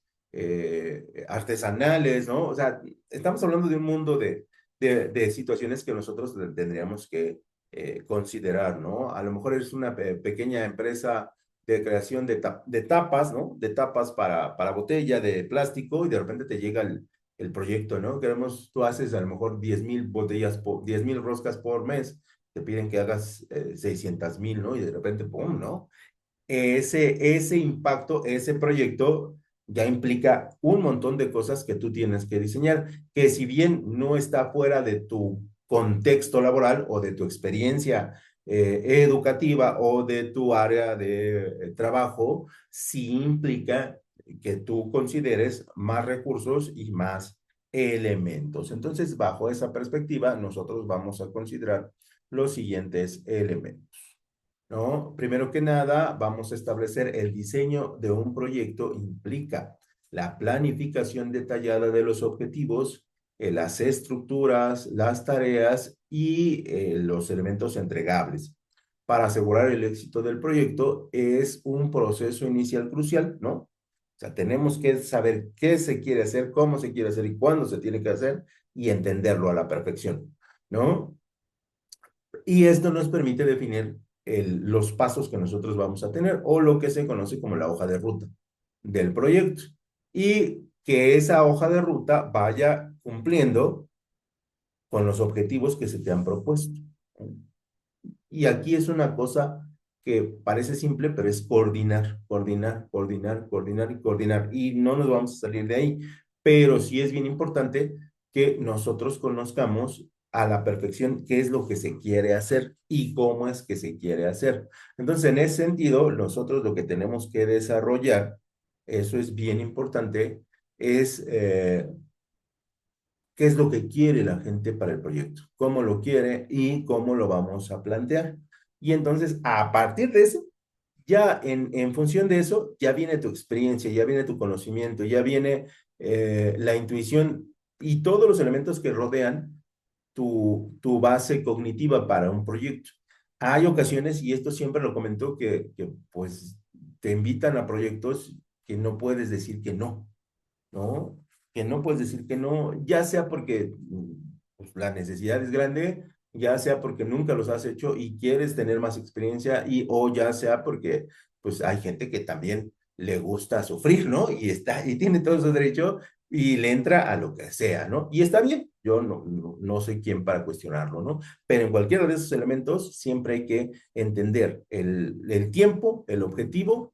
artesanales, ¿no? O sea, estamos hablando de un mundo de situaciones que nosotros tendríamos que considerar, ¿no? A lo mejor es una pequeña empresa de creación de tapas, ¿no? De tapas para botella de plástico y de repente te llega el proyecto, ¿no? Tú haces a lo mejor 10,000 botellas, 10,000 roscas por mes, te piden que hagas 600,000, ¿no? Y de repente, ¡pum!, ¿no? Ese impacto, ese proyecto ya implica un montón de cosas que tú tienes que diseñar, que si bien no está fuera de tu contexto laboral o de tu experiencia educativa o de tu área de trabajo, sí implica que tú consideres más recursos y más elementos. Entonces, bajo esa perspectiva, nosotros vamos a considerar los siguientes elementos, ¿no? Primero que nada, vamos a establecer el diseño de un proyecto implica la planificación detallada de los objetivos, las estructuras, las tareas y los elementos entregables. Para asegurar el éxito del proyecto es un proceso inicial crucial, ¿no? O sea, tenemos que saber qué se quiere hacer, cómo se quiere hacer y cuándo se tiene que hacer y entenderlo a la perfección, ¿no? Y esto nos permite definir los pasos que nosotros vamos a tener o lo que se conoce como la hoja de ruta del proyecto. Y que esa hoja de ruta vaya cumpliendo con los objetivos que se te han propuesto. Y aquí es una cosa que parece simple, pero es coordinar y coordinar. Y no nos vamos a salir de ahí. Pero sí es bien importante que nosotros conozcamos a la perfección qué es lo que se quiere hacer y cómo es que se quiere hacer. Entonces, en ese sentido, nosotros lo que tenemos que desarrollar, eso es bien importante, es qué es lo que quiere la gente para el proyecto, cómo lo quiere y cómo lo vamos a plantear. Y entonces, a partir de eso, ya en función de eso, ya viene tu experiencia, ya viene tu conocimiento, ya viene la intuición y todos los elementos que rodean tu base cognitiva para un proyecto. Hay ocasiones, y esto siempre lo comentó, que pues te invitan a proyectos que no puedes decir que no, ¿no? Que no puedes decir que no, ya sea porque pues, la necesidad es grande, ya sea porque nunca los has hecho y quieres tener más experiencia, o ya sea porque pues hay gente que también le gusta sufrir, ¿no? Y tiene todo su derecho y le entra a lo que sea, ¿no? Y está bien, yo no soy quien para cuestionarlo, ¿no? Pero en cualquiera de esos elementos siempre hay que entender el tiempo, el objetivo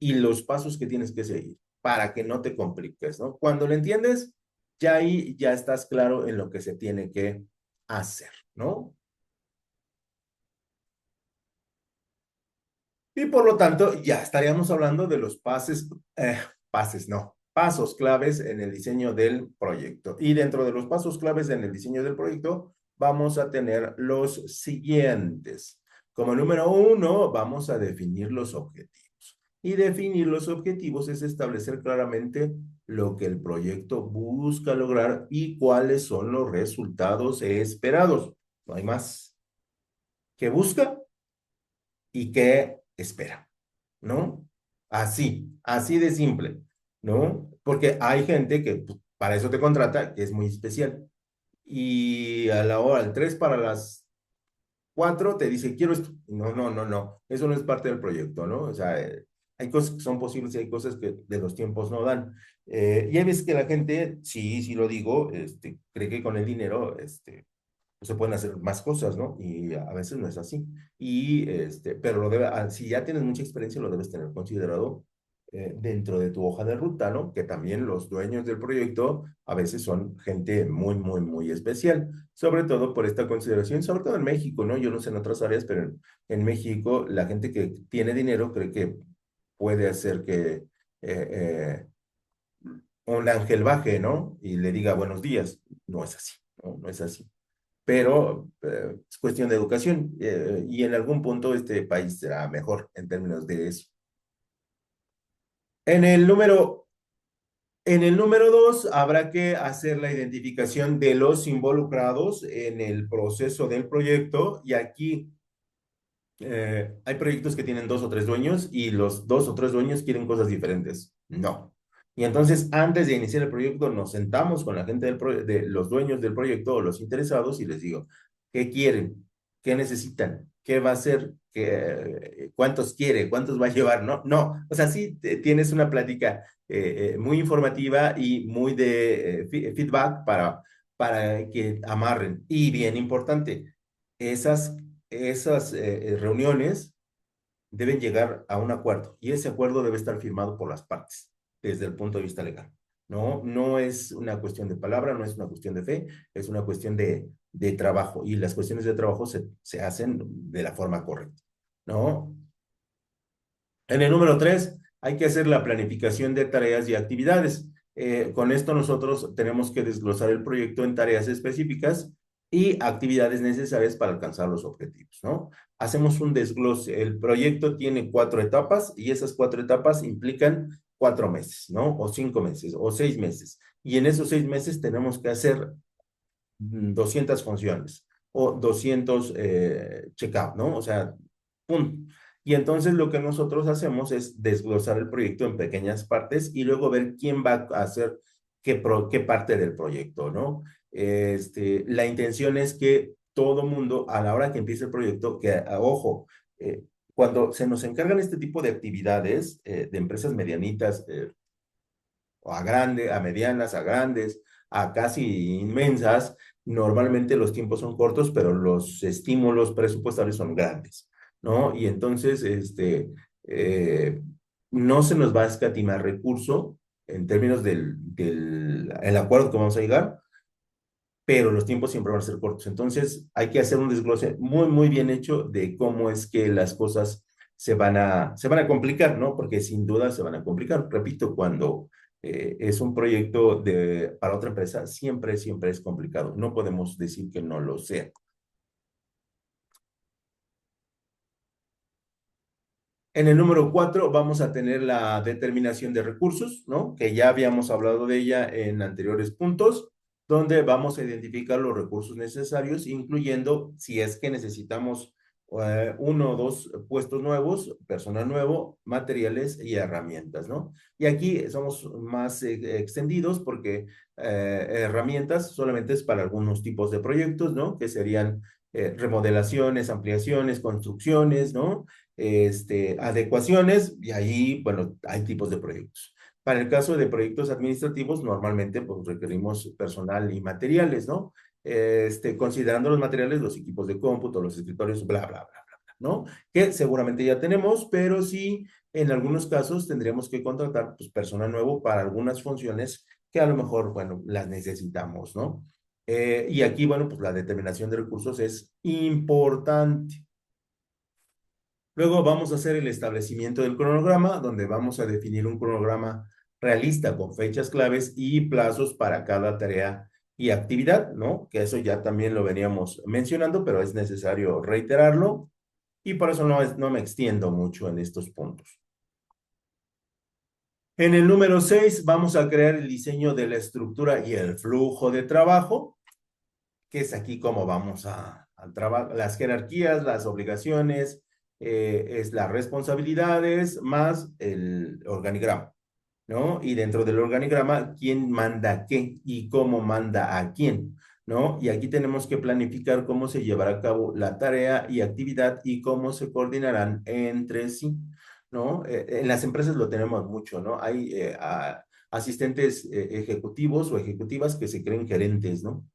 y los pasos que tienes que seguir para que no te compliques, ¿no? Cuando lo entiendes, ya ahí ya estás claro en lo que se tiene que hacer, ¿no? Y por lo tanto, ya estaríamos hablando de los pasos claves en el diseño del proyecto. Y dentro de los pasos claves en el diseño del proyecto, vamos a tener los siguientes. Como número uno, vamos a definir los objetivos. Y definir los objetivos es establecer claramente lo que el proyecto busca lograr y cuáles son los resultados esperados. No hay más. ¿Qué busca y qué espera? ¿No? Así de simple, ¿no? Porque hay gente que pues, para eso te contrata, que es muy especial. Y a la hora, al 3 para las 4 te dice, quiero esto. No, no, no, no. Eso no es parte del proyecto, ¿no? O sea, hay cosas que son posibles y hay cosas que de los tiempos no dan. Y hay veces que la gente, sí, sí lo digo, cree que con el dinero, pues, se pueden hacer más cosas, ¿no? Y a veces no es así. Pero si ya tienes mucha experiencia, lo debes tener considerado dentro de tu hoja de ruta, ¿no? Que también los dueños del proyecto a veces son gente muy, muy, muy especial, sobre todo por esta consideración, sobre todo en México, ¿no? Yo no sé en otras áreas, pero en México la gente que tiene dinero cree que puede hacer que un ángel baje, ¿no? Y le diga buenos días. No es así, ¿no? No es así, pero es cuestión de educación y en algún punto este país será mejor en términos de eso. En el número, en el número dos, habrá que hacer la identificación de los involucrados en el proceso del proyecto y aquí hay proyectos que tienen dos o tres dueños y los dos o tres dueños quieren cosas diferentes. No. Y entonces, antes de iniciar el proyecto, nos sentamos con la gente de los dueños del proyecto o los interesados y les digo, ¿qué quieren? ¿Qué necesitan? ¿Qué va a hacer? ¿Cuántos quiere? ¿Cuántos va a llevar? No, no. O sea, sí tienes una plática muy informativa y muy de feedback para que amarren. Y bien importante, esas reuniones deben llegar a un acuerdo y ese acuerdo debe estar firmado por las partes desde el punto de vista legal. No, no es una cuestión de palabra, no es una cuestión de fe, es una cuestión de trabajo y las cuestiones de trabajo se hacen de la forma correcta, ¿no? En el número tres, hay que hacer la planificación de tareas y actividades. Con esto nosotros tenemos que desglosar el proyecto en tareas específicas y actividades necesarias para alcanzar los objetivos, ¿no? Hacemos un desglose. El proyecto tiene 4 etapas y esas 4 etapas implican 4 meses, ¿no? O 5 meses o 6 meses. Y en esos 6 meses tenemos que hacer 200 funciones o 200 check-out, ¿no? O sea, punto. Y entonces lo que nosotros hacemos es desglosar el proyecto en pequeñas partes y luego ver quién va a hacer qué parte del proyecto, ¿no? La intención es que todo mundo, a la hora que empiece el proyecto, ojo, cuando se nos encargan este tipo de actividades de empresas medianitas, o a grandes, a medianas, a grandes, a casi inmensas, normalmente los tiempos son cortos, pero los estímulos presupuestarios son grandes, ¿no? Y entonces, eh, no se nos va a escatimar recurso en términos del el acuerdo que vamos a llegar, pero los tiempos siempre van a ser cortos. Entonces, hay que hacer un desglose muy, muy bien hecho de cómo es que las cosas se van a complicar, ¿no? Porque sin duda se van a complicar. Repito, cuando es un proyecto para otra empresa, siempre, siempre es complicado. No podemos decir que no lo sea. En el número 4 vamos a tener la determinación de recursos, ¿no? Que ya habíamos hablado de ella en anteriores puntos, donde vamos a identificar los recursos necesarios, incluyendo si es que necesitamos uno o dos puestos nuevos, personal nuevo, materiales y herramientas, ¿no? Y aquí somos más extendidos porque herramientas solamente es para algunos tipos de proyectos, ¿no? Que serían remodelaciones, ampliaciones, construcciones, ¿no? Adecuaciones y ahí, bueno, hay tipos de proyectos. Para el caso de proyectos administrativos, normalmente pues, requerimos personal y materiales, ¿no? Considerando los materiales, los equipos de cómputo, los escritorios, bla, bla, bla, bla, bla, ¿no? Que seguramente ya tenemos, pero sí, en algunos casos tendríamos que contratar pues, personal nuevo para algunas funciones que a lo mejor, bueno, las necesitamos, ¿no? Y aquí, bueno, pues la determinación de recursos es importante. Luego vamos a hacer el establecimiento del cronograma, donde vamos a definir un cronograma realista con fechas claves y plazos para cada tarea y actividad, ¿no? Que eso ya también lo veníamos mencionando, pero es necesario reiterarlo y por eso no me extiendo mucho en estos puntos. En el número 6 vamos a crear el diseño de la estructura y el flujo de trabajo, que es aquí como vamos a trabajar, las jerarquías, las obligaciones, es las responsabilidades más el organigrama, ¿no? Y dentro del organigrama, quién manda qué y cómo manda a quién, ¿no? Y aquí tenemos que planificar cómo se llevará a cabo la tarea y actividad y cómo se coordinarán entre sí, ¿no? En las empresas lo tenemos mucho, ¿no? Hay asistentes ejecutivos o ejecutivas que se creen gerentes, ¿no?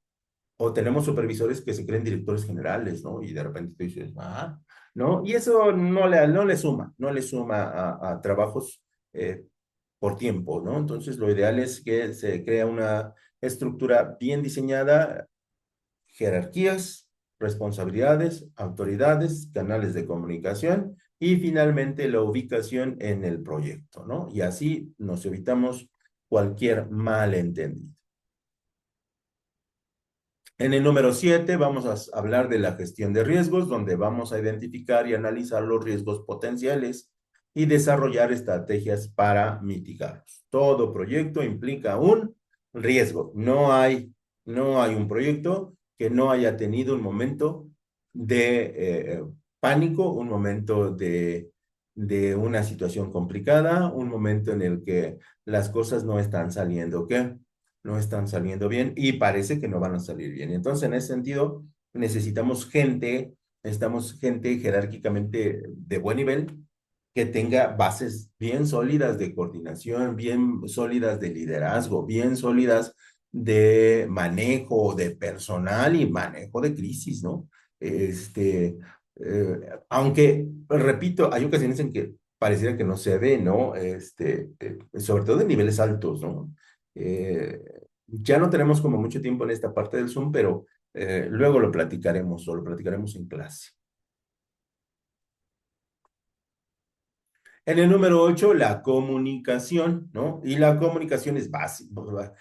O tenemos supervisores que se creen directores generales, ¿no? Y de repente tú dices, ah, ¿no? Y eso no le suma a trabajos por tiempo, ¿no? Entonces, lo ideal es que se crea una estructura bien diseñada, jerarquías, responsabilidades, autoridades, canales de comunicación y finalmente la ubicación en el proyecto, ¿no? Y así nos evitamos cualquier malentendido. En el número 7 vamos a hablar de la gestión de riesgos, donde vamos a identificar y analizar los riesgos potenciales y desarrollar estrategias para mitigarlos. Todo proyecto implica un riesgo. No hay un proyecto que no haya tenido un momento de pánico, un momento de una situación complicada, un momento en el que las cosas no están saliendo, ¿qué? No están saliendo bien y parece que no van a salir bien. Entonces, en ese sentido, necesitamos gente jerárquicamente de buen nivel que tenga bases bien sólidas de coordinación, bien sólidas de liderazgo, bien sólidas de manejo de personal y manejo de crisis, ¿no? Aunque, repito, hay ocasiones en que pareciera que no se ve, ¿no? Sobre todo en niveles altos, ¿no? Eh, ya no tenemos como mucho tiempo en esta parte del Zoom, pero luego lo platicaremos o lo platicaremos en clase. En el número 8, la comunicación, ¿no? Y la comunicación es básica. O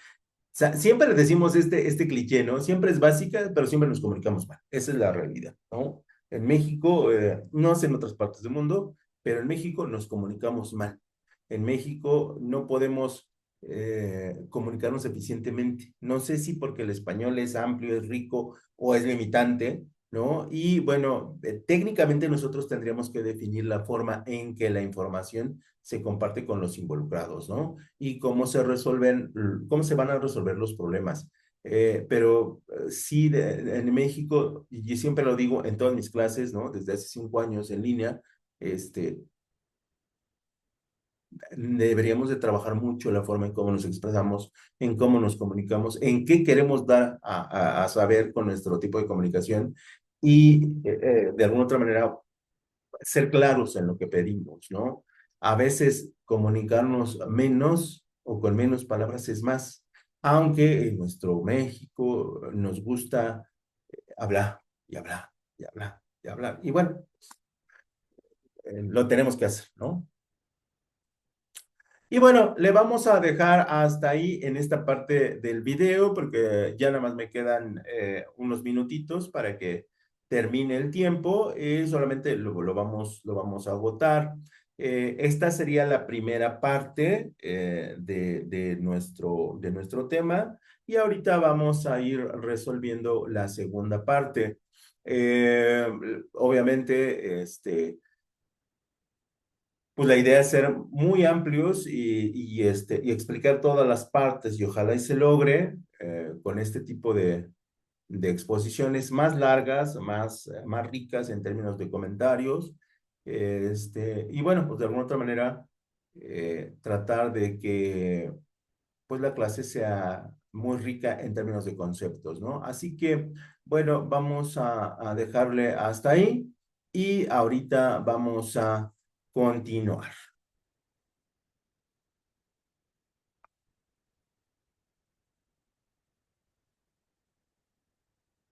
sea, siempre decimos este cliché, ¿no? Siempre es básica, pero siempre nos comunicamos mal. Esa es la realidad, ¿no? En México, no sé en otras partes del mundo, pero en México nos comunicamos mal. En México no podemos comunicarnos eficientemente. No sé si porque el español es amplio, es rico o es limitante, ¿no? Y bueno, técnicamente nosotros tendríamos que definir la forma en que la información se comparte con los involucrados, ¿no? Y cómo se van a resolver los problemas. Pero sí, en México, y yo siempre lo digo en todas mis clases, ¿no? Desde hace 5 años en línea, este, deberíamos de trabajar mucho la forma en cómo nos expresamos, en cómo nos comunicamos, en qué queremos dar a saber con nuestro tipo de comunicación y de alguna otra manera ser claros en lo que pedimos, ¿no? A veces comunicarnos menos o con menos palabras es más, aunque en nuestro México nos gusta hablar y hablar y hablar y hablar. Y bueno, lo tenemos que hacer, ¿no? Y bueno, le vamos a dejar hasta ahí en esta parte del video porque ya nada más me quedan unos minutitos para que termine el tiempo y solamente lo vamos a agotar. Esta sería la primera parte de nuestro tema y ahorita vamos a ir resolviendo la segunda parte. Eh, Obviamente, pues la idea es ser muy amplios y explicar todas las partes y ojalá y se logre con este tipo de exposiciones más largas, más ricas en términos de comentarios. Y bueno, pues de alguna otra manera tratar de que pues la clase sea muy rica en términos de conceptos, ¿no? Así que, bueno, vamos a dejarle hasta ahí y ahorita vamos a continuar.